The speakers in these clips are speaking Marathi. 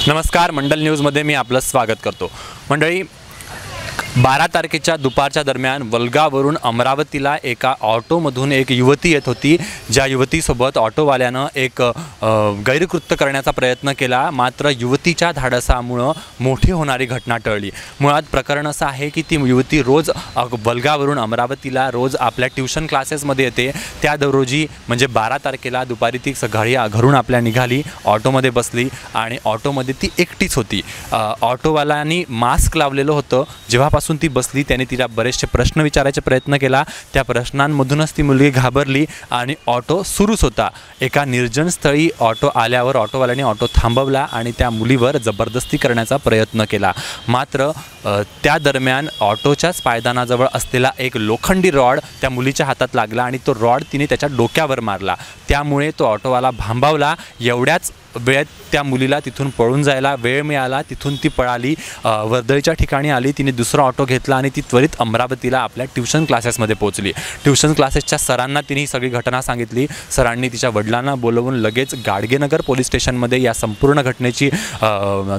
नमस्कार, मंडल न्यूजमध्ये मी आपलं स्वागत करतो। मंडळी, 12 तारखेच्या दुपारच्या दरम्यान वलगावरून अमरावतीला एका ऑटोमधून एक युवती येत होती। ज्या युवतीसोबत ऑटोवाल्यानं एक गैरकृत्य करण्याचा प्रयत्न केला, मात्र युवतीच्या धाडसामुळे मोठी होणारी घटना टळली। मुळात प्रकरण असं आहे की ती युवती रोज वलगावरून अमरावतीला रोज आपल्या ट्यूशन क्लासेसमध्ये येते। त्या दररोजी म्हणजे 12 तारखेला दुपारी ती सकाळी घरून आपल्या निघाली, ऑटोमध्ये बसली आणि ऑटोमध्ये ती एकटीच होती। ऑटोवाल्यांनी मास्क लावलेलं होतं। जेव्हापासून ती बसली त्याने तिला बरेचसे प्रश्न विचारायचा प्रयत्न केला। त्या प्रश्नांमधूनच ती मुलगी घाबरली आणि ऑटो सुरूच होता। एका निर्जन स्थळी ऑटो आल्यावर ऑटोवाल्याने ऑटो थांबवला आणि त्या मुलीवर जबरदस्ती करण्याचा प्रयत्न केला। मात्र त्या दरम्यान ऑटोच्याच पायदानाजवळ असलेला एक लोखंडी रॉड त्या मुलीच्या हातात लागला आणि तो रॉड तिने त्याच्या डोक्यावर मारला। त्यामुळे तो ऑटोवाला भांबावला। एवढ्याच वेळेत त्या मुलीला तिथून पळून जायला वेळ मिळाला। तिथून ती पळाली, वर्दळीच्या ठिकाणी आली। तिने दुसरा ऑटो घेतला आणि ती त्वरित अमरावतीला आपल्या ट्यूशन क्लासेसमध्ये पोहोचली। ट्यूशन क्लासेसच्या सरांना तिने ही सगळी घटना सांगितली। सरांनी तिच्या वडिलांना बोलवून लगेच गाडगेनगर पोलीस स्टेशनमध्ये या संपूर्ण घटनेची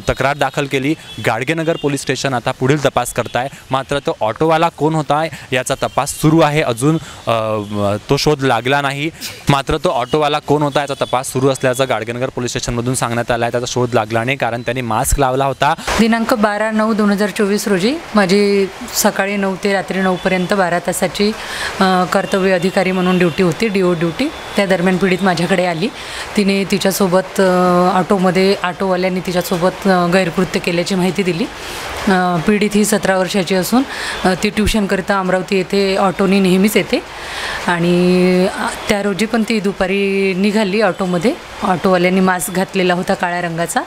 तक्रार दाखल केली। गाडगेनगर पोलीस स्टेशन आता पुढील तपास करत आहे। मात्र तो ऑटोवाला कोण होता याचा तपास सुरू आहे। अजून तो शोध लागला नाही। मात्र तो ऑटोवाला कोण होता याचा तपास सुरू असल्याचं गाडगेनगर पोलीस स्टेशनमधून सांगण्यात आलं आहे। त्याचा शोध लागला नाही कारण त्यांनी मास्क लावला होता। दिनांक 12/9/2024 रोजी माझी सकाळी 9 ते रात्री 9 पर्यंत 12 तासाची कर्तव्य अधिकारी म्हणून ड्युटी होती, डीओ ड्युटी। त्या दरम्यान पीडित माझ्याकडे आली। तिने तिच्यासोबत ऑटोवाल्यांनी तिच्यासोबत गैरकृत्य केल्याची माहिती दिली। पीडित ही 17 वर्षाची असून ती ट्यूशनकरिता अमरावती येथे ऑटोनी नेहमीच येते आणि त्या रोजी पण ती दुपारी निघाली ऑटोमध्ये। ऑटोवाल्यांनी मास्क घातलेला होता काळ्या रंगाचा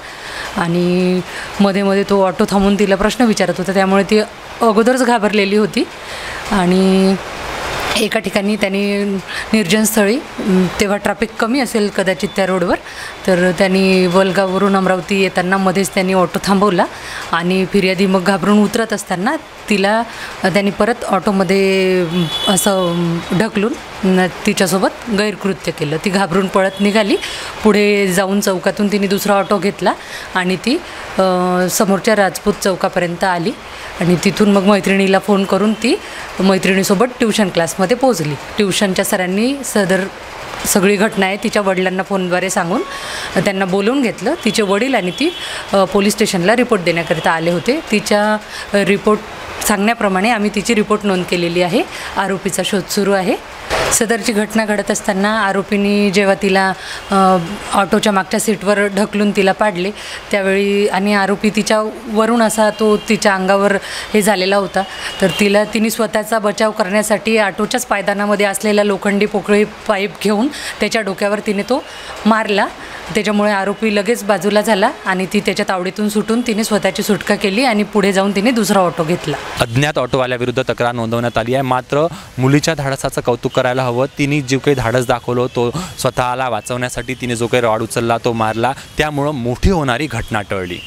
आणि मध्ये तो ऑटो थांबून तिला प्रश्न विचारत होता। त्यामुळे ती अगोदरच घाबरलेली होती आणि एका ठिकाणी त्यांनी निर्जन स्थळी, तेव्हा ट्रॅफिक कमी असेल कदाचित त्या रोडवर, तर त्यांनी वलगावरून अमरावती येताना मध्येच त्यांनी ऑटो थांबवला आणि फिर्यादी मग घाबरून उतरत असताना तिला त्यांनी परत ऑटोमध्ये असं ढकलून तिच्यासोबत गैरकृत्य केलं। ती घाबरून पळत निघाली। पुढे जाऊन चौकातून तिने दुसरा ऑटो घेतला आणि ती समोरच्या राजपूत चौकापर्यंत आली आणि तिथून मग मैत्रिणीला फोन करून ती मैत्रिणीसोबत ट्यूशन क्लासमध्ये पोहोचली। ट्यूशनच्या सरांनी सगळी घटना आहे तिच्या वडिलांना फोनद्वारे सांगून त्यांना बोलवून घेतलं। तिचे वडील आणि ती पोलीस स्टेशनला रिपोर्ट देण्याकरिता आले होते। तिच्या रिपोर्ट सांगण्याप्रमाणे आम्ही तिची रिपोर्ट नोंद केलेली आहे। आरोपीचा शोध सुरू आहे। सदरची घटना घडत असताना आरोपींनी जेव्हा तिला ऑटोच्या मागच्या सीटवर ढकलून तिला पाडले त्यावेळी आणि आरोपी तिच्यावरून असा तो तिच्या अंगावर हे झालेला होता, तर तिने स्वतःचा बचाव करण्यासाठी ऑटोच्याच पायदानामध्ये असलेला लोखंडी पोकळी पाईप घेऊन त्याच्या डोक्यावर तिने तो मारला। त्याच्यामुळे आरोपी लगेच बाजूला झाला आणि ती त्याच्या तावडीतून सुटून तिने स्वतःची सुटका केली आणि पुढे जाऊन तिने दुसरा ऑटो घेतला। अज्ञात ऑटोवाल्याविरुद्ध तक्रार नोंदवण्यात आली आहे। मात्र मुलीच्या धाडसाचं कौतुक करायला हवं। तिने जो काही धाडस दाखवलं तो स्वतःला वाचवण्यासाठी तिने जो काही रॉड उचलला तो मारला, त्यामुळं मोठी होणारी घटना टळली।